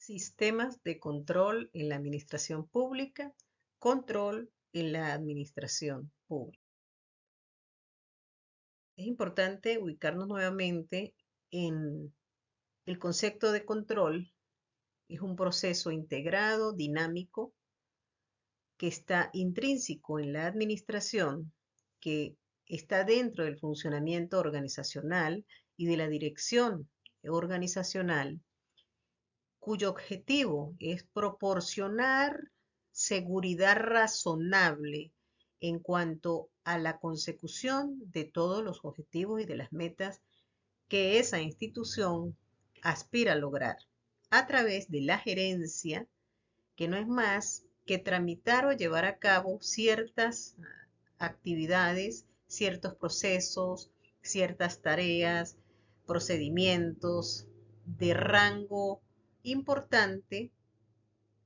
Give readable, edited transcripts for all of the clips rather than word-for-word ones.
Sistemas de control en la administración pública, control en la administración pública. Es importante ubicarnos nuevamente en el concepto de control. Es un proceso integrado, dinámico, que está intrínseco en la administración, que está dentro del funcionamiento organizacional y de la dirección organizacional, cuyo objetivo es proporcionar seguridad razonable en cuanto a la consecución de todos los objetivos y de las metas que esa institución aspira a lograr a través de la gerencia, que no es más que tramitar o llevar a cabo ciertas actividades, ciertos procesos, ciertas tareas, procedimientos de rango importante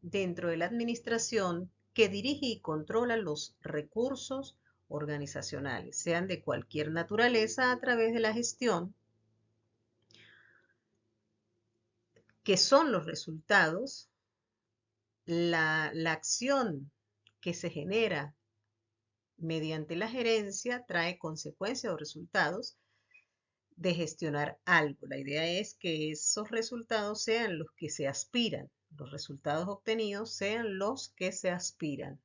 dentro de la administración que dirige y controla los recursos organizacionales, sean de cualquier naturaleza, a través de la gestión, que son los resultados, la acción que se genera mediante la gerencia trae consecuencias o resultados de gestionar algo. La idea es que esos resultados sean los que se aspiran, los resultados obtenidos sean los que se aspiran.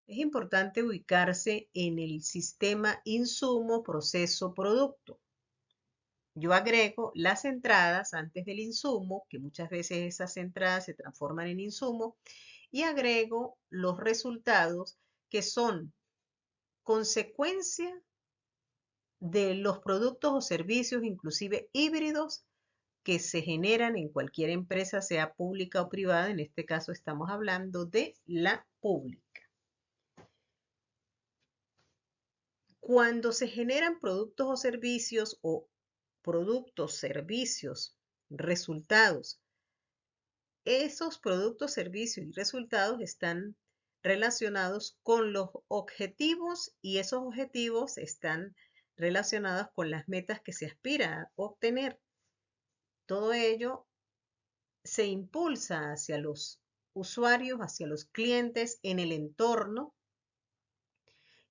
Es importante ubicarse en el sistema insumo, proceso, producto. Yo agrego las entradas antes del insumo, que muchas veces esas entradas se transforman en insumo, y agrego los resultados que son consecuencia de los productos o servicios, inclusive híbridos, que se generan en cualquier empresa, sea pública o privada. En este caso estamos hablando de la pública. Cuando se generan productos o servicios resultados, esos productos, servicios y resultados están relacionados con los objetivos, y esos objetivos están relacionados con las metas que se aspira a obtener. Todo ello se impulsa hacia los usuarios, hacia los clientes, en el entorno.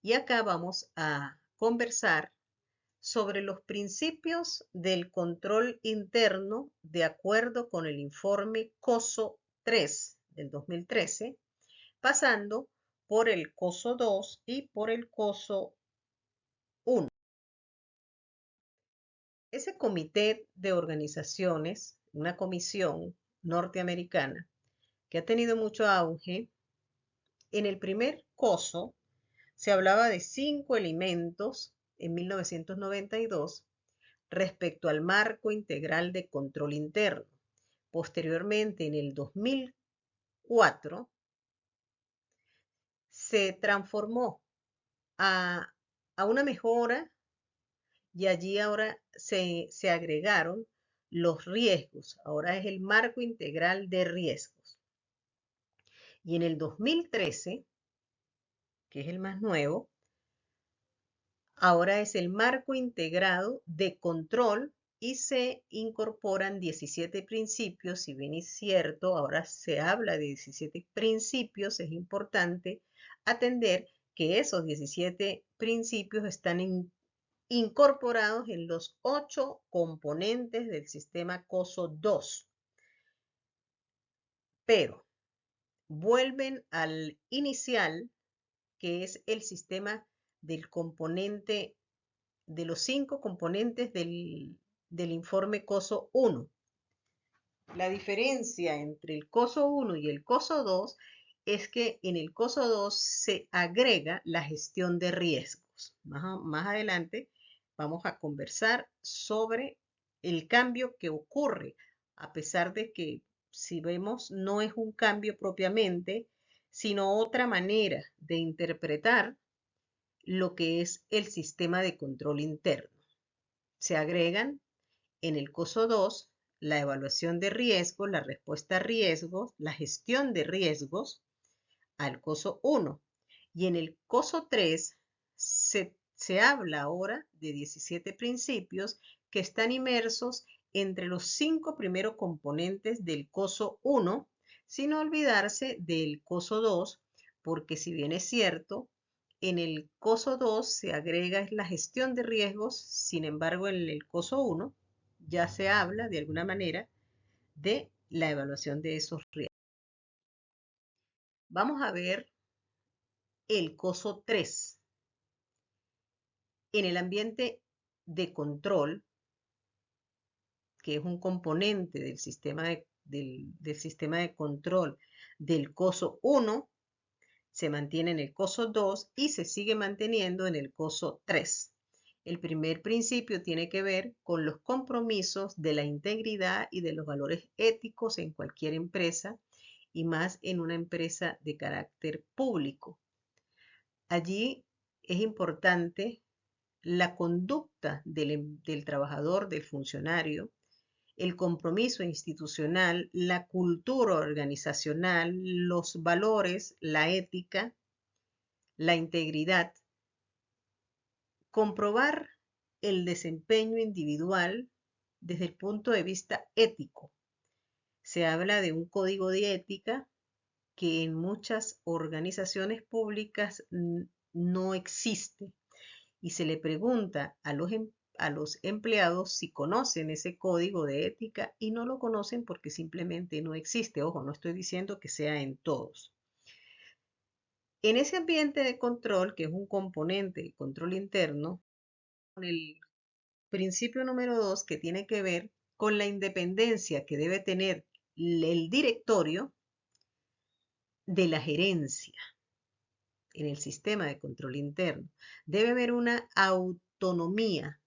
Y acá vamos a conversar sobre los principios del control interno de acuerdo con el informe COSO 3 del 2013, pasando por el COSO 2 y por el COSO 1. Ese comité de organizaciones, una comisión norteamericana que ha tenido mucho auge, en el primer COSO se hablaba de 5 elementos en 1992 respecto al marco integral de control interno. Posteriormente, en el 2004, se transformó a una mejora, y allí ahora se agregaron los riesgos. Ahora es el marco integral de riesgos. Y en el 2013, que es el más nuevo, ahora es el marco integrado de control, y se incorporan 17 principios. Si bien es cierto, ahora se habla de 17 principios, es importante atender que esos 17 principios están incorporados en los 8 componentes del sistema COSO 2. Pero vuelven al inicial, que es el sistema del componente, de los 5 componentes del informe COSO 1. La diferencia entre el COSO 1 y el COSO 2 es que en el COSO 2 se agrega la gestión de riesgos. Más adelante vamos a conversar sobre el cambio que ocurre, a pesar de que, si vemos, no es un cambio propiamente, sino otra manera de interpretar lo que es el sistema de control interno. Se agregan en el COSO 2 la evaluación de riesgos, la respuesta a riesgos, la gestión de riesgos al COSO 1. Y en el COSO 3 se habla ahora de 17 principios que están inmersos entre los 5 primeros componentes del COSO 1, sin olvidarse del COSO 2, porque si bien es cierto, en el COSO 2 se agrega la gestión de riesgos, sin embargo en el COSO 1 ya se habla de alguna manera de la evaluación de esos riesgos. Vamos a ver el COSO 3. En el ambiente de control, que es un componente del sistema de control del COSO 1, se mantiene en el COSO 2 y se sigue manteniendo en el COSO 3. El primer principio tiene que ver con los compromisos de la integridad y de los valores éticos en cualquier empresa y más en una empresa de carácter público. Allí es importante la conducta del trabajador, del funcionario, el compromiso institucional, la cultura organizacional, los valores, la ética, la integridad, comprobar el desempeño individual desde el punto de vista ético. Se habla de un código de ética que en muchas organizaciones públicas no existe y se le pregunta a los empleados si conocen ese código de ética y no lo conocen porque simplemente no existe. Ojo, no estoy diciendo que sea en todos. En ese ambiente de control, que es un componente del control interno, con el principio número 2, que tiene que ver con la independencia que debe tener el directorio de la gerencia en el sistema de control interno. Debe haber una autonomía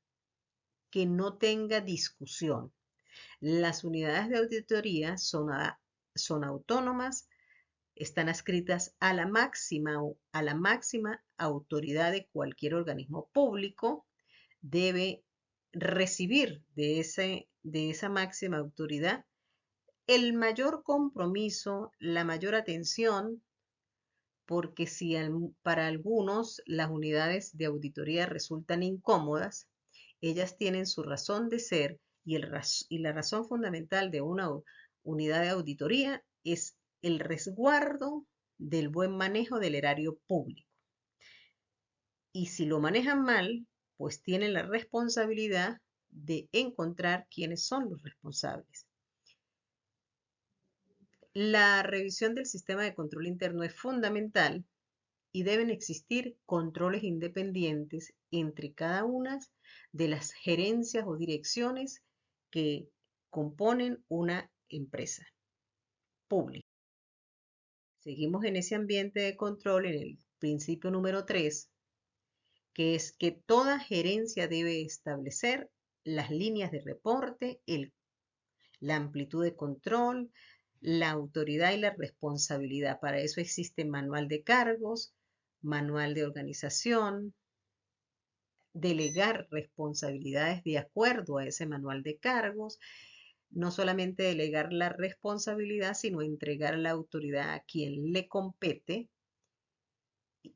que no tenga discusión. Las unidades de auditoría son autónomas, están adscritas a la máxima autoridad de cualquier organismo público, debe recibir de esa máxima autoridad el mayor compromiso, la mayor atención, porque si para algunos las unidades de auditoría resultan incómodas, ellas tienen su razón de ser y la razón fundamental de una unidad de auditoría es el resguardo del buen manejo del erario público. Y si lo manejan mal, pues tienen la responsabilidad de encontrar quiénes son los responsables. La revisión del sistema de control interno es fundamental y deben existir controles independientes entre cada una de las gerencias o direcciones que componen una empresa pública. Seguimos en ese ambiente de control en el principio número 3, que es que toda gerencia debe establecer las líneas de reporte, la amplitud de control, la autoridad y la responsabilidad. Para eso existe manual de cargos, manual de organización, delegar responsabilidades de acuerdo a ese manual de cargos, no solamente delegar la responsabilidad, sino entregar la autoridad a quien le compete,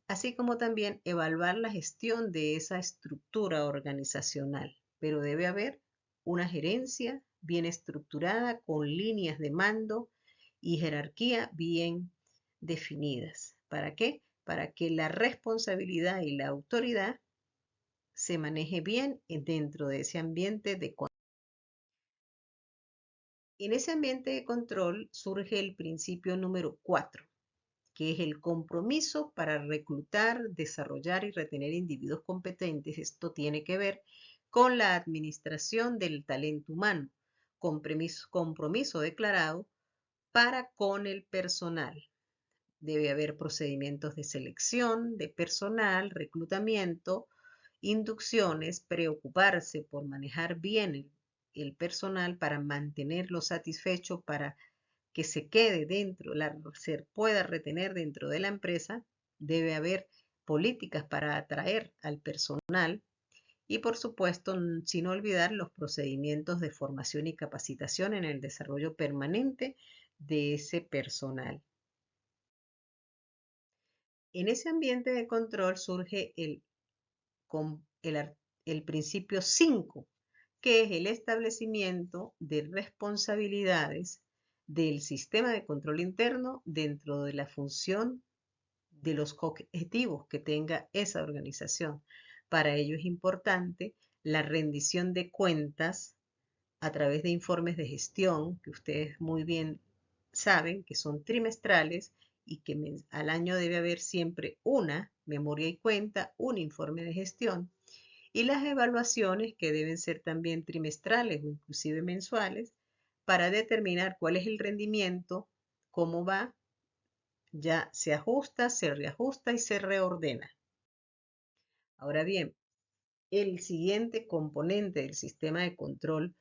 así como también evaluar la gestión de esa estructura organizacional. Pero debe haber una gerencia bien estructurada, con líneas de mando y jerarquía bien definidas. ¿Para qué? Para que la responsabilidad y la autoridad se maneje bien dentro de ese ambiente de control. En ese ambiente de control surge el principio número 4, que es el compromiso para reclutar, desarrollar y retener individuos competentes. Esto tiene que ver con la administración del talento humano, compromiso declarado para con el personal. Debe haber procedimientos de selección de personal, reclutamiento, inducciones, preocuparse por manejar bien el personal para mantenerlo satisfecho, para que se quede dentro, se pueda retener dentro de la empresa. Debe haber políticas para atraer al personal y, por supuesto, sin olvidar los procedimientos de formación y capacitación en el desarrollo permanente de ese personal. En ese ambiente de control surge el principio 5, que es el establecimiento de responsabilidades del sistema de control interno dentro de la función de los objetivos que tenga esa organización. Para ello es importante la rendición de cuentas a través de informes de gestión, que ustedes muy bien saben que son trimestrales y que al año debe haber siempre una memoria y cuenta, un informe de gestión, y las evaluaciones que deben ser también trimestrales o inclusive mensuales para determinar cuál es el rendimiento, cómo va, ya se ajusta, se reajusta y se reordena. Ahora bien, el siguiente componente del sistema de control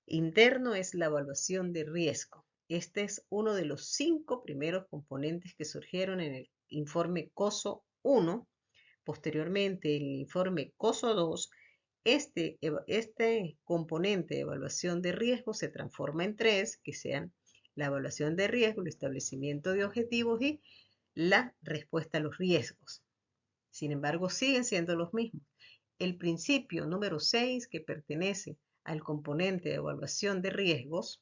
interno es la evaluación de riesgo. Este es uno de los 5 primeros componentes que surgieron en el informe COSO 1. Posteriormente, en el informe COSO 2, este componente de evaluación de riesgo se transforma en 3, que sean la evaluación de riesgo, el establecimiento de objetivos y la respuesta a los riesgos. Sin embargo, siguen siendo los mismos. El principio número 6, que pertenece al componente de evaluación de riesgos,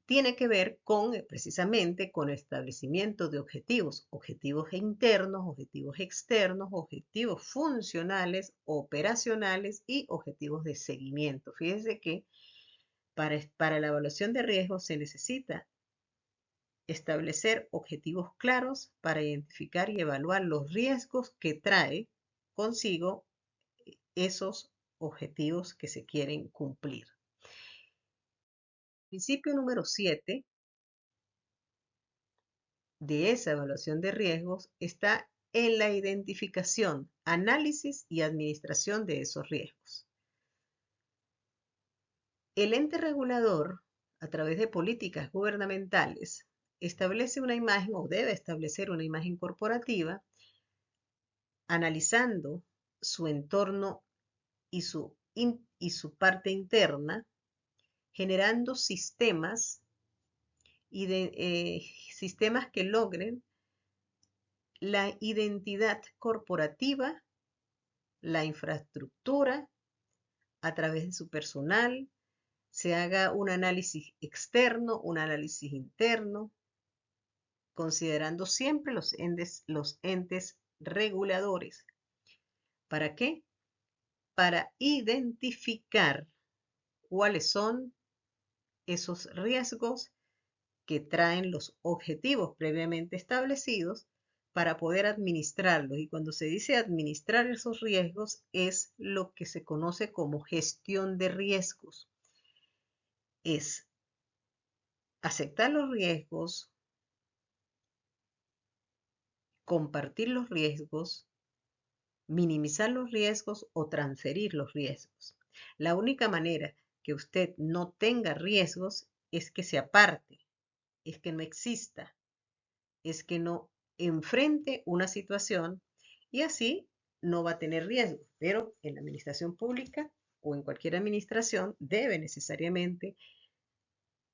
tiene que ver precisamente con el establecimiento de objetivos, objetivos internos, objetivos externos, objetivos funcionales, operacionales y objetivos de seguimiento. Fíjense que para la evaluación de riesgos se necesita establecer objetivos claros para identificar y evaluar los riesgos que trae consigo esos objetivos que se quieren cumplir. Principio número 7 de esa evaluación de riesgos está en la identificación, análisis y administración de esos riesgos. El ente regulador, a través de políticas gubernamentales, establece una imagen o debe establecer una imagen corporativa analizando su entorno y su parte interna, generando sistemas sistemas que logren la identidad corporativa, la infraestructura a través de su personal, se haga un análisis externo, un análisis interno, considerando siempre los entes reguladores. ¿Para qué? Para identificar cuáles son esos riesgos que traen los objetivos previamente establecidos para poder administrarlos. Y cuando se dice administrar esos riesgos es lo que se conoce como gestión de riesgos. Es aceptar los riesgos, compartir los riesgos, minimizar los riesgos o transferir los riesgos. La única manera que usted no tenga riesgos es que se aparte, es que no exista, es que no enfrente una situación y así no va a tener riesgos. Pero en la administración pública o en cualquier administración debe necesariamente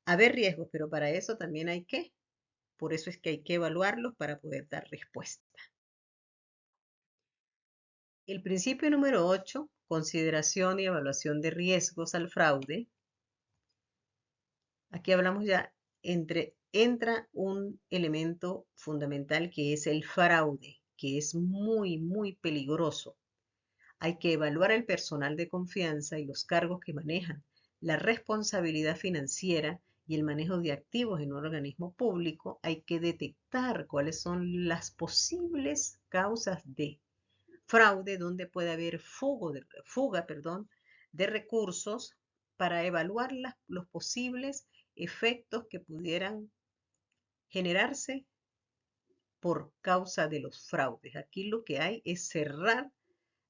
haber riesgos, pero para eso también por eso es que hay que evaluarlos para poder dar respuesta. El principio número 8, consideración y evaluación de riesgos al fraude. Aquí hablamos ya, entra un elemento fundamental que es el fraude, que es muy, muy peligroso. Hay que evaluar el personal de confianza y los cargos que manejan, la responsabilidad financiera y el manejo de activos en un organismo público. Hay que detectar cuáles son las posibles causas de fraude, donde puede haber fuga de recursos para evaluar los posibles efectos que pudieran generarse por causa de los fraudes. Aquí lo que hay es cerrar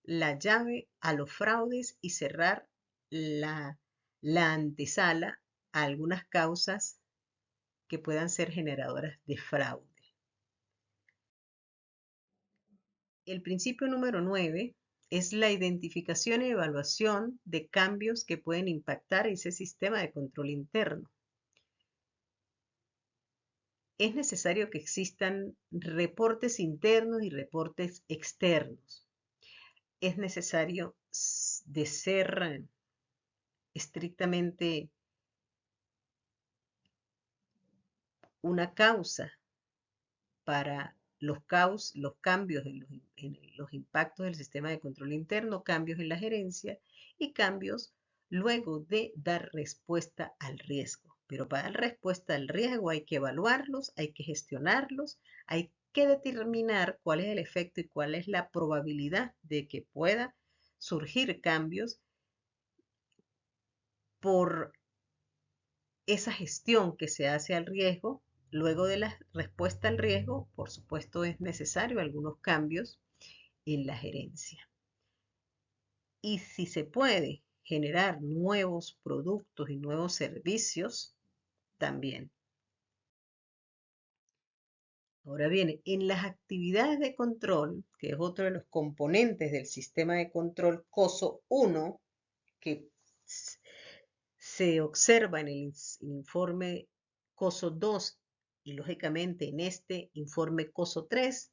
la llave a los fraudes y cerrar la antesala a algunas causas que puedan ser generadoras de fraude. El principio número 9 es la identificación y evaluación de cambios que pueden impactar ese sistema de control interno. Es necesario que existan reportes internos y reportes externos. Es necesario de ser estrictamente una causa para los cambios en los impactos del sistema de control interno, cambios en la gerencia y cambios luego de dar respuesta al riesgo. Pero para dar respuesta al riesgo hay que evaluarlos, hay que gestionarlos, hay que determinar cuál es el efecto y cuál es la probabilidad de que pueda surgir cambios por esa gestión que se hace al riesgo. Luego de la respuesta al riesgo, por supuesto, es necesario algunos cambios en la gerencia. Y si se puede generar nuevos productos y nuevos servicios, también. Ahora bien, en las actividades de control, que es otro de los componentes del sistema de control COSO 1, que se observa en el informe COSO 2 y lógicamente en este informe COSO 3,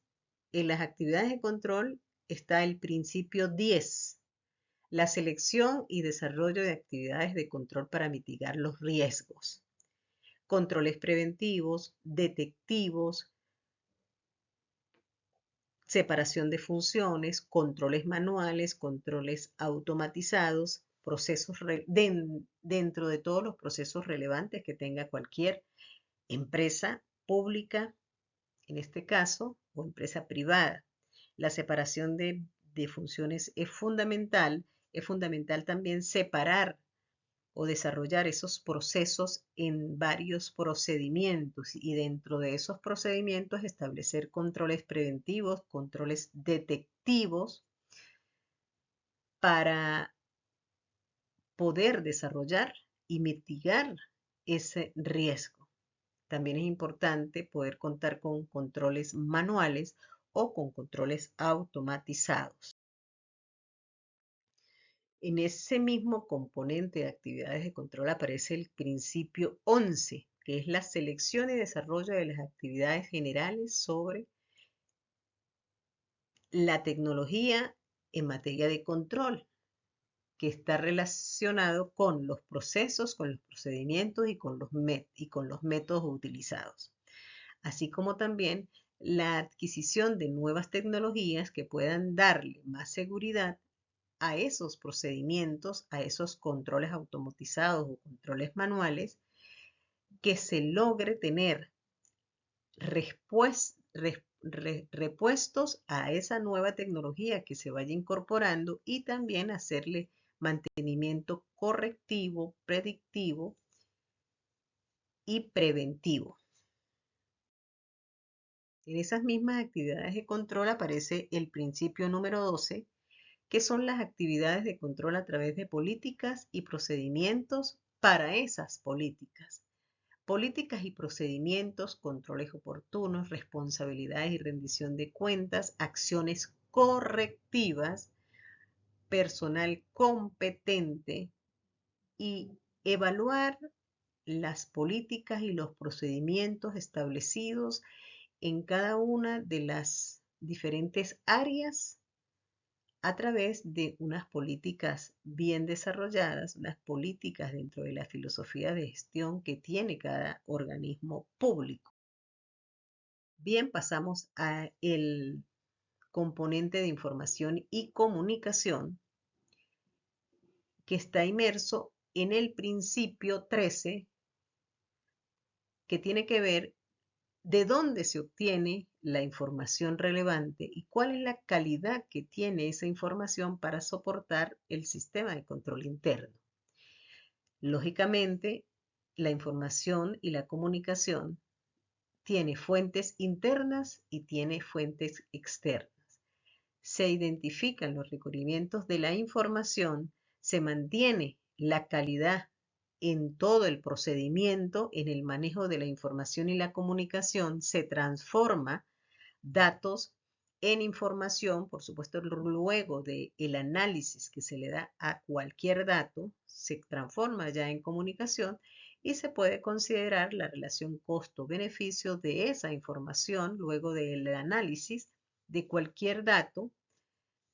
en las actividades de control está el principio 10, la selección y desarrollo de actividades de control para mitigar los riesgos, controles preventivos, detectivos, separación de funciones, controles manuales, controles automatizados, procesos dentro de todos los procesos relevantes que tenga cualquier empresa pública, en este caso, o empresa privada. La separación de funciones es fundamental también separar o desarrollar esos procesos en varios procedimientos y dentro de esos procedimientos establecer controles preventivos, controles detectivos para poder desarrollar y mitigar ese riesgo. También es importante poder contar con controles manuales o con controles automatizados. En ese mismo componente de actividades de control aparece el principio 11, que es la selección y desarrollo de las actividades generales sobre la tecnología en materia de control, que está relacionado con los procesos, con los procedimientos y con los métodos utilizados, así como también la adquisición de nuevas tecnologías que puedan darle más seguridad a esos procedimientos, a esos controles automatizados o controles manuales, que se logre tener repuestos a esa nueva tecnología que se vaya incorporando y también hacerle mantenimiento correctivo, predictivo y preventivo. En esas mismas actividades de control aparece el principio número 12, que son las actividades de control a través de políticas y procedimientos para esas políticas. Políticas y procedimientos, controles oportunos, responsabilidades y rendición de cuentas, acciones correctivas, personal competente y evaluar las políticas y los procedimientos establecidos en cada una de las diferentes áreas a través de unas políticas bien desarrolladas, unas políticas dentro de la filosofía de gestión que tiene cada organismo público. Bien, pasamos a el componente de información y comunicación que está inmerso en el principio 13, que tiene que ver de dónde se obtiene la información relevante y cuál es la calidad que tiene esa información para soportar el sistema de control interno. Lógicamente, la información y la comunicación tiene fuentes internas y tiene fuentes externas. Se identifican los requerimientos de la información, se mantiene la calidad en todo el procedimiento, en el manejo de la información y la comunicación, se transforma datos en información, por supuesto, luego del análisis que se le da a cualquier dato, se transforma ya en comunicación y se puede considerar la relación costo-beneficio de esa información luego del análisis de cualquier dato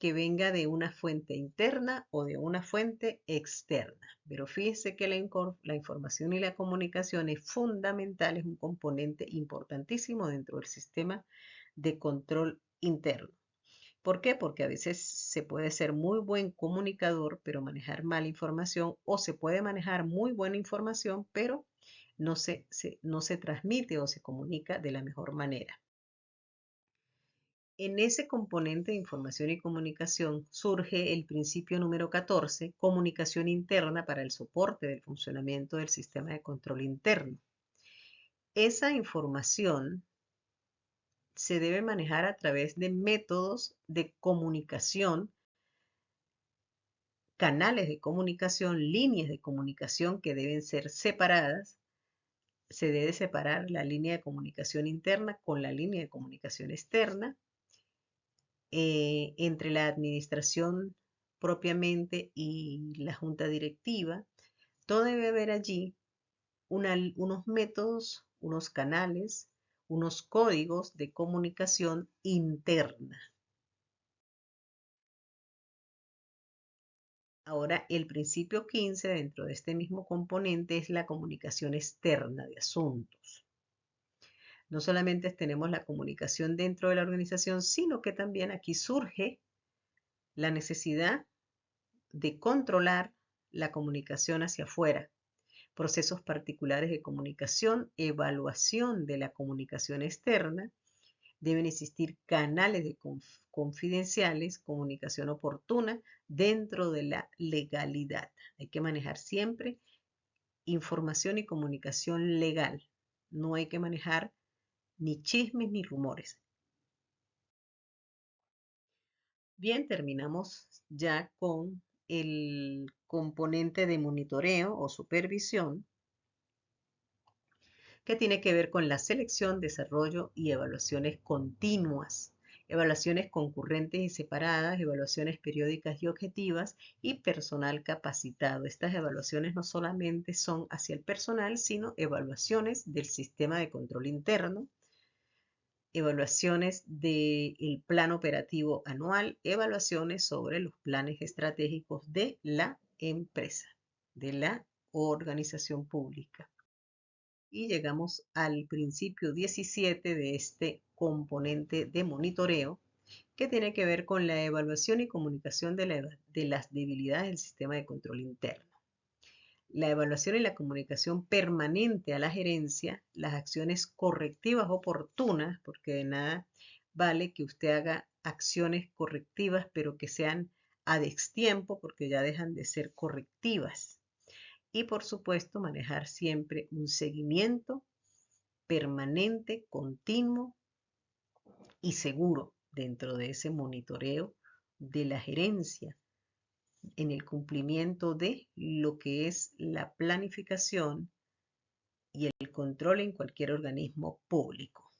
que venga de una fuente interna o de una fuente externa. Pero fíjese que la información y la comunicación es fundamental, es un componente importantísimo dentro del sistema de control interno. ¿Por qué? Porque a veces se puede ser muy buen comunicador, pero manejar mala información, o se puede manejar muy buena información, pero no se transmite o se comunica de la mejor manera. En ese componente de información y comunicación surge el principio número 14, comunicación interna para el soporte del funcionamiento del sistema de control interno. Esa información se debe manejar a través de métodos de comunicación, canales de comunicación, líneas de comunicación que deben ser separadas. Se debe separar la línea de comunicación interna con la línea de comunicación externa. Entre la administración propiamente y la junta directiva, todo debe haber allí unos métodos, unos canales, unos códigos de comunicación interna. Ahora, el principio 15 dentro de este mismo componente es la comunicación externa de asuntos. No solamente tenemos la comunicación dentro de la organización, sino que también aquí surge la necesidad de controlar la comunicación hacia afuera, procesos particulares de comunicación, evaluación de la comunicación externa. Deben existir canales de confidenciales, comunicación oportuna dentro de la legalidad. Hay que manejar siempre información y comunicación legal. No hay que manejar ni chismes ni rumores. Bien, terminamos ya con el componente de monitoreo o supervisión, que tiene que ver con la selección, desarrollo y evaluaciones continuas, evaluaciones concurrentes y separadas, evaluaciones periódicas y objetivas y personal capacitado. Estas evaluaciones no solamente son hacia el personal, sino evaluaciones del sistema de control interno, evaluaciones del plan operativo anual, evaluaciones sobre los planes estratégicos de la empresa, de la organización pública. Y llegamos al principio 17 de este componente de monitoreo, que tiene que ver con la evaluación y comunicación de las debilidades del sistema de control interno. La evaluación y la comunicación permanente a la gerencia, las acciones correctivas oportunas, porque de nada vale que usted haga acciones correctivas, pero que sean a destiempo, porque ya dejan de ser correctivas. Y por supuesto, manejar siempre un seguimiento permanente, continuo y seguro dentro de ese monitoreo de la gerencia en el cumplimiento de lo que es la planificación y el control en cualquier organismo público.